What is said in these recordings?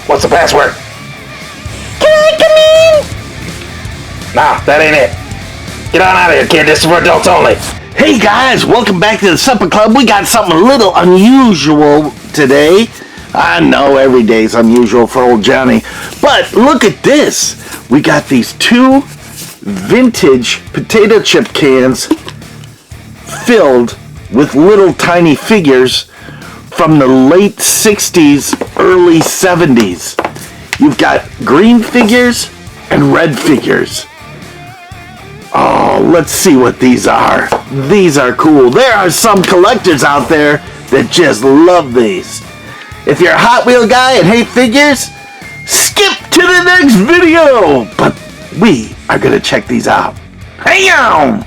What's the password? Can I come in? Nah, that ain't it. Get on out of here, kid. This is for adults only. Hey guys, welcome back to the Supper Club. We got something a little unusual today. I know every day's unusual for old Johnny, but look at this. We got these two vintage potato chip cans filled with little tiny figures from the late 60s, early 70s. You've got green figures and red figures. Oh, let's see what these are. These are cool. There are some collectors out there that just love these. If you're a Hot Wheel guy and hate figures, skip to the next video. But we are going to check these out. Hey-yow!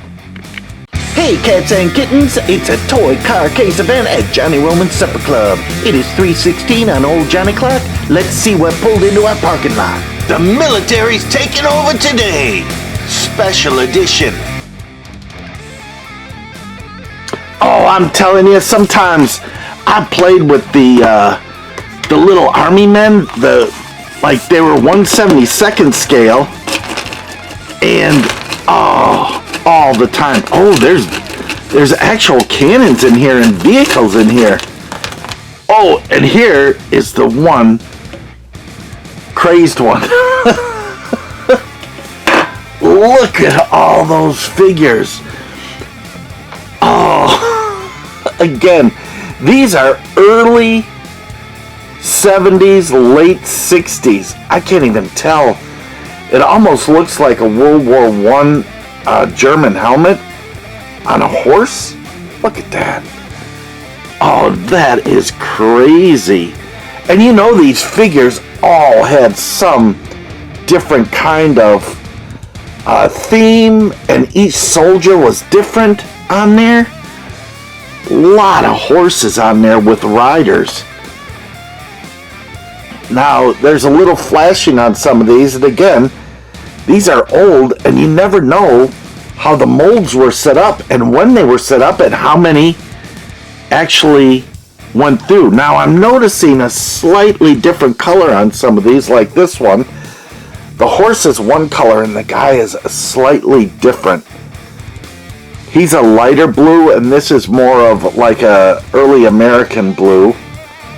Hey cats and kittens, it's a toy car case event at Johnny Roman's Supper Club. It is 3:16 on old Johnny clock. Let's see what pulled into our parking lot. The military's taking over today. Special edition. Oh, I'm telling you, sometimes I played with the little army men, like they were 1/72nd scale, and all the time. Oh, there's actual cannons in here and vehicles in here. Oh, and here is the one crazed one. Look at all those figures. Oh, again, these are early 70s, late 60s. I can't even tell. It almost looks like a World War I German helmet on a horse. Look at that. Oh, that is crazy. And you know these figures all had some different kind of theme, and each soldier was different on there. A lot of horses on there with riders. Now, there's a little flashing on some of these, and again, these are old, and you never know how the molds were set up and when they were set up and how many actually went through. Now, I'm noticing a slightly different color on some of these, like this one. The horse is one color and the guy is slightly different. He's a lighter blue, and this is more of like a early American blue,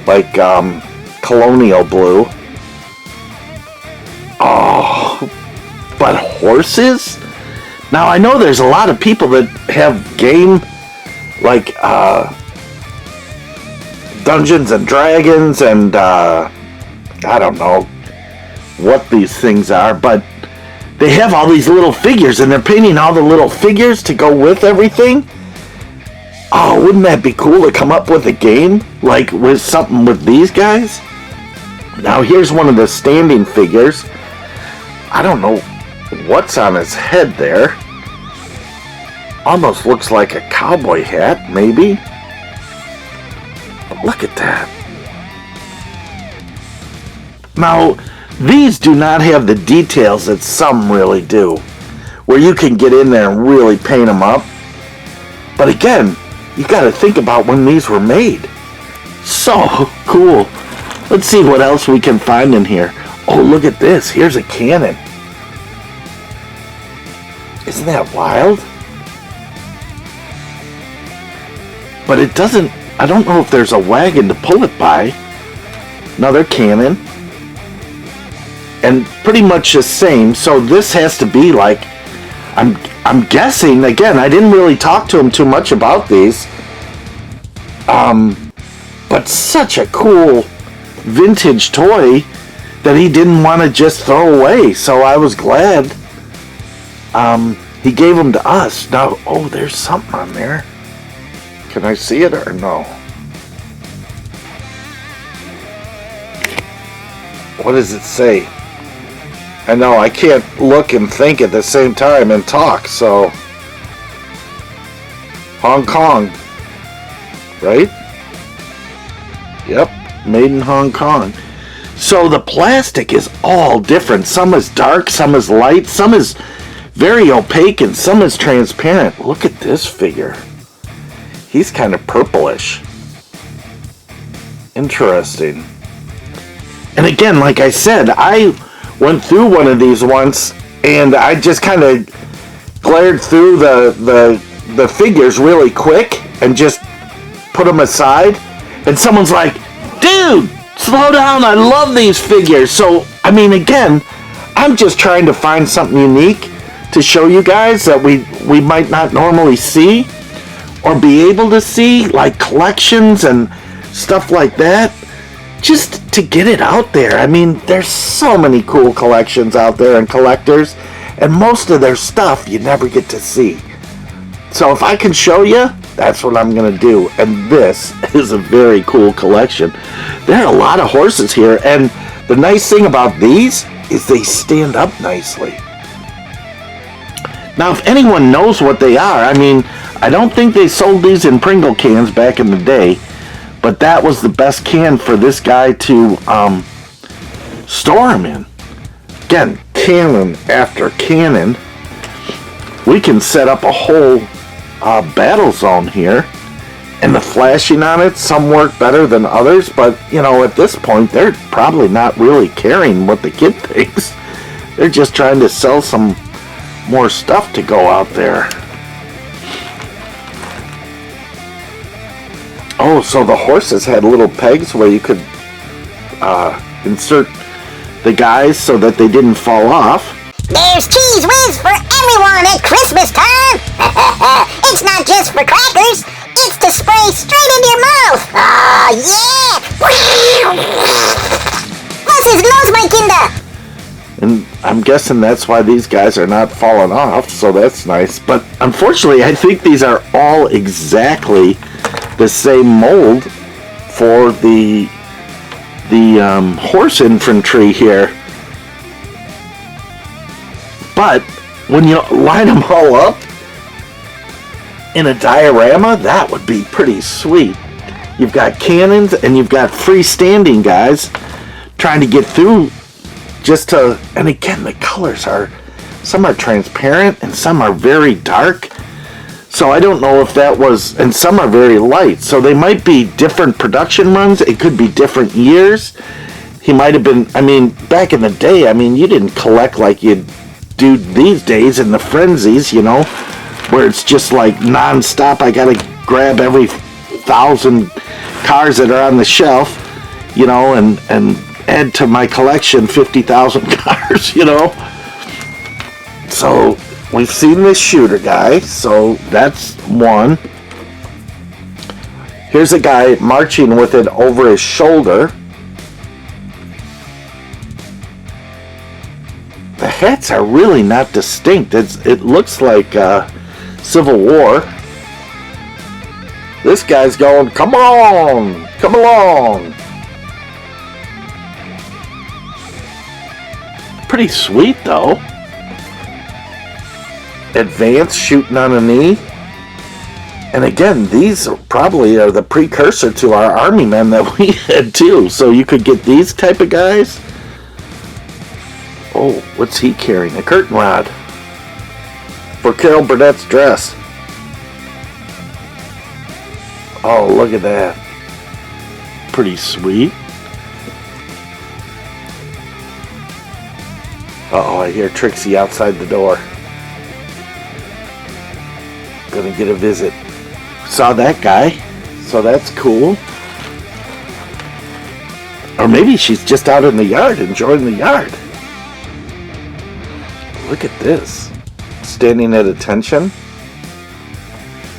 like colonial blue. Oh, but horses? Now I know there's a lot of people that have game like Dungeons and Dragons and I don't know what these things are, but they have all these little figures and they're painting all the little figures to go with everything. Oh, wouldn't that be cool to come up with a game like with something with these guys? Now here's one of the standing figures. I don't know what's on his head there. Almost looks like a cowboy hat, maybe. But look at that. Now, these do not have the details that some really do, where you can get in there and really paint them up. But again, you got to think about when these were made. So cool. Let's see what else we can find in here. Oh, look at this. Here's a cannon. Isn't that wild? But it doesn't, I don't know if there's a wagon to pull it by. Another cannon. And pretty much the same. So this has to be like, I'm guessing, again, I didn't really talk to him too much about these. But such a cool vintage toy that he didn't want to just throw away. So I was glad he gave them to us. Now, oh, there's something on there. Can I see it or no? What does it say? I know, I can't look and think at the same time and talk, so... Hong Kong. Right? Yep, made in Hong Kong. So the plastic is all different. Some is dark, some is light, some is very opaque, and some is transparent. Look at this figure. He's kind of purplish. Interesting. And And again, like I said, I went through one of these once, and I just kind of glared through the figures really quick and just put them aside. And someone's like, dude, slow down, I love these figures. So, I mean, again, I'm just trying to find something unique to show you guys that we might not normally see or be able to see, like collections and stuff like that, just to get it out there. I mean, there's so many cool collections out there and collectors, and most of their stuff you never get to see. So if I can show you, that's what I'm going to do. And this is a very cool collection. There are a lot of horses here, and the nice thing about these is they stand up nicely. Now, if anyone knows what they are, I mean, I don't think they sold these in Pringle cans back in the day, but that was the best can for this guy to store them in. Again, cannon after cannon. We can set up a whole battle zone here, and the flashing on it, some work better than others, but you know, at this point they're probably not really caring what the kid thinks. They're just trying to sell some more stuff to go out there. Oh, so the horses had little pegs where you could insert the guys so that they didn't fall off. There's Cheese Whiz for everyone at Christmas time! It's not just for crackers, it's to spray straight into your mouth! Oh, yeah! Was ist los, mein Kinder? And I'm guessing that's why these guys are not falling off, so that's nice. But unfortunately, I think these are all exactly the same mold for the horse infantry here. But when you line them all up in a diorama, that would be pretty sweet. You've got cannons and you've got freestanding guys trying to get through just to, and again, the colors are, some are transparent and some are very dark. So I don't know if that was, and some are very light. So they might be different production runs. It could be different years. He might have been, I mean, back in the day, I mean, you didn't collect like you do these days in the frenzies, you know, where it's just like non-stop. I gotta grab every 1,000 cars that are on the shelf, you know, and add to my collection 50,000 cars, you know. So we've seen this shooter guy, so that's one. Here's a guy marching with it over his shoulder. The hats are really not distinct. It looks like Civil War. This guy's going, come on, come along. Pretty sweet though. Advanced shooting on a knee. And again, these probably are the precursor to our army men that we had too. So you could get these type of guys. Oh, what's he carrying? A curtain rod for Carol Burnett's dress. Oh, look at that. Pretty sweet. Uh-oh, I hear Trixie outside the door. Gonna get a visit. Saw that guy, so that's cool. Or maybe she's just out in the yard, enjoying the yard. Look at this. Standing at attention.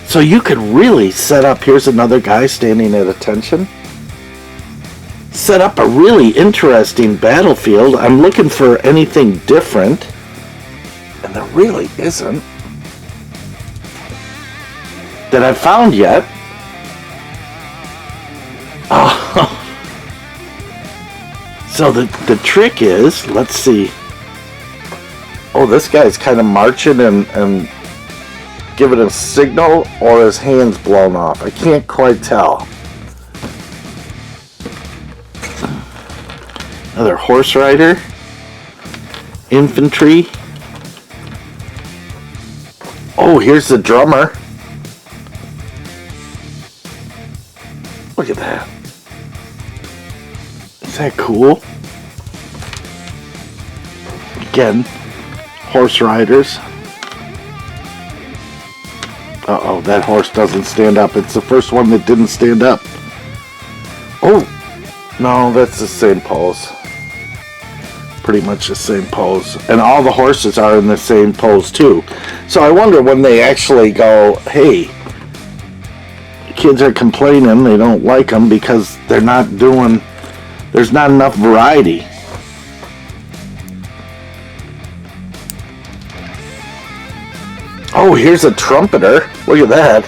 So you could really set up, here's another guy standing at attention. Set up a really interesting battlefield. I'm looking for anything different. And there really isn't. That I've found yet. Oh. So the trick is, let's see. Oh, this guy's kind of marching and giving a signal, or his hand's blown off. I can't quite tell. Another horse rider. Infantry. Oh, here's the drummer. Look at that. Is that cool? Again, horse riders. Uh-oh, that horse doesn't stand up. It's the first one that didn't stand up. Oh, no, that's the same pose. Pretty much the same pose. And all the horses are in the same pose too. So I wonder when they actually go, hey, kids are complaining they don't like them because they're not doing, there's not enough variety. Oh, here's a trumpeter. Look at that.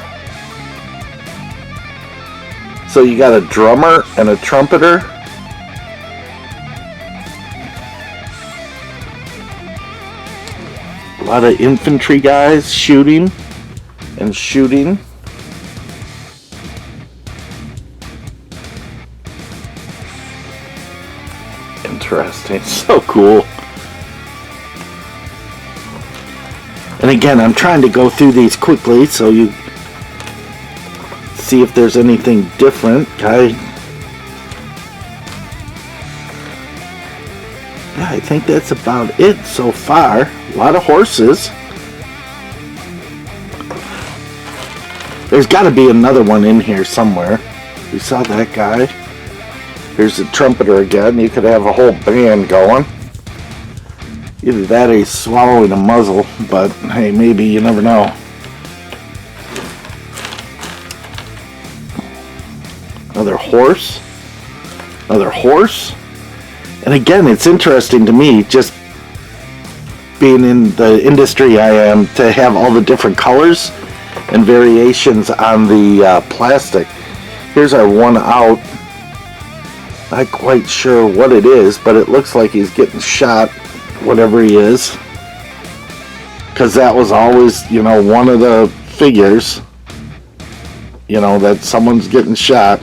So you got a drummer and a trumpeter. A lot of infantry guys shooting and shooting. Interesting. So cool. And again, I'm trying to go through these quickly so you see if there's anything different. Yeah, I think that's about it so far. A lot of horses. There's got to be another one in here somewhere. We saw that guy. Here's the trumpeter again. You could have a whole band going. Either that or he's swallowing a muzzle, but hey, maybe, you never know. Another horse. Another horse. And again, it's interesting to me, just being in the industry I am, to have all the different colors and variations on the plastic. Here's our one out. Not quite sure what it is, but it looks like he's getting shot, whatever he is. Because that was always, you know, one of the figures, you know, that someone's getting shot.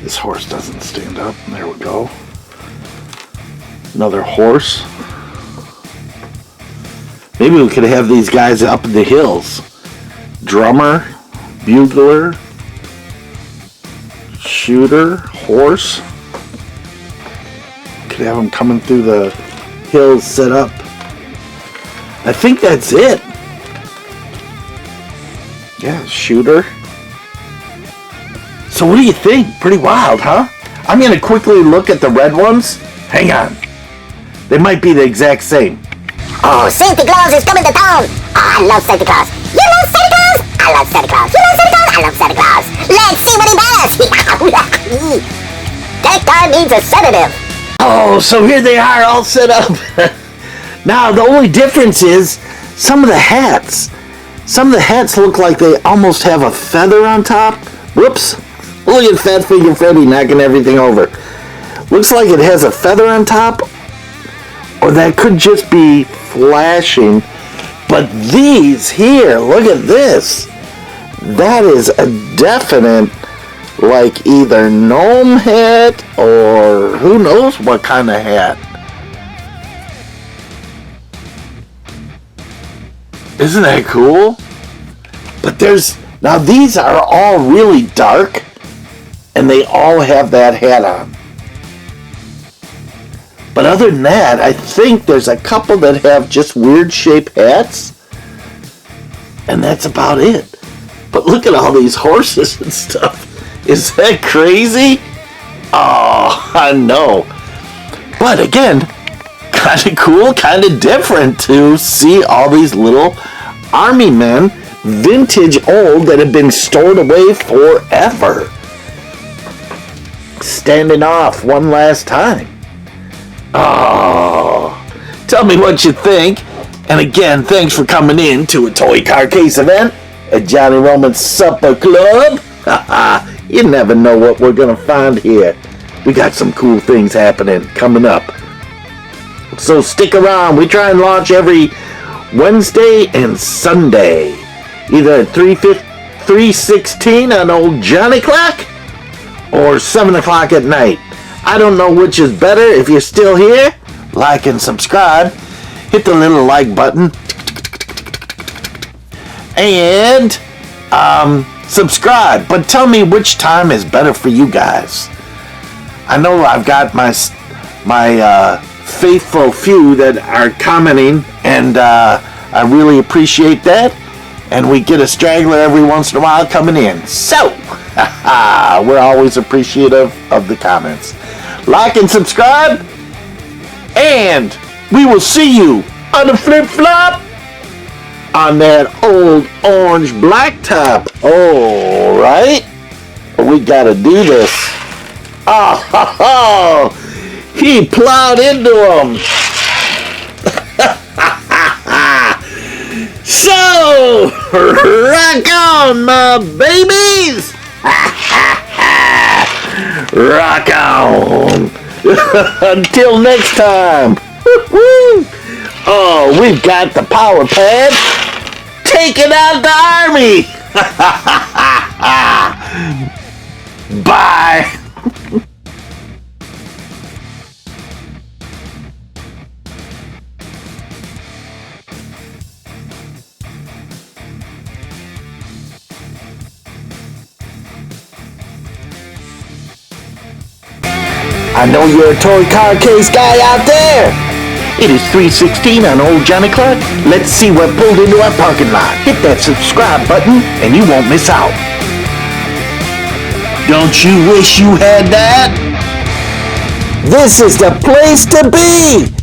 This horse doesn't stand up. There we go. Another horse. Maybe we could have these guys up in the hills. Drummer, bugler, shooter, horse. Could have them coming through the hills set up. I think that's it. Yeah, shooter. So what do you think? Pretty wild, huh? I'm going to quickly look at the red ones. Hang on. They might be the exact same. Oh, Santa Claus is coming to town. Oh, I love Santa Claus. You love Santa Claus? I love Santa Claus. You love Santa Claus? I love Santa Claus. Let's see what he does. That guy needs a sedative. Oh, so here they are all set up. Now, the only difference is some of the hats. Some of the hats look like they almost have a feather on top. Whoops. Look at Fat Finger Freddy knocking everything over. Looks like it has a feather on top. Or that could just be flashing. But these here, look at this. That is a definite, like, either gnome hat or who knows what kind of hat. Isn't that cool? But there's, now these are all really dark and they all have that hat on. But other than that, I think there's a couple that have just weird shaped hats. And that's about it. But look at all these horses and stuff. Is that crazy? Oh, I know. But again, kind of cool, kind of different to see all these little army men, vintage old, that have been stored away forever, standing off one last time. Oh, tell me what you think. And again, thanks for coming in to a toy car case event at Johnny Roman's Supper Club. You never know what we're gonna find here. We got some cool things happening coming up. So stick around. We try and launch every Wednesday and Sunday, either at 3:16 on old Johnny Clock or 7 o'clock at night. I don't know which is better. If you're still here, like and subscribe. Hit the little like button. And subscribe. But tell me which time is better for you guys. I know I've got my faithful few that are commenting, and I really appreciate that. And we get a straggler every once in a while coming in. So, we're always appreciative of the comments. Like and subscribe, and we will see you on the flip-flop on that old orange blacktop. All right, we gotta do this. Oh, he plowed into him. So, rock on, my babies! Rock on! Until next time! Oh, we've got the power pad taking out the army! Bye! I know you're a toy car case guy out there. It is 3:16 on Old Johnny Clark. Let's see what pulled into our parking lot. Hit that subscribe button and you won't miss out. Don't you wish you had that? This is the place to be.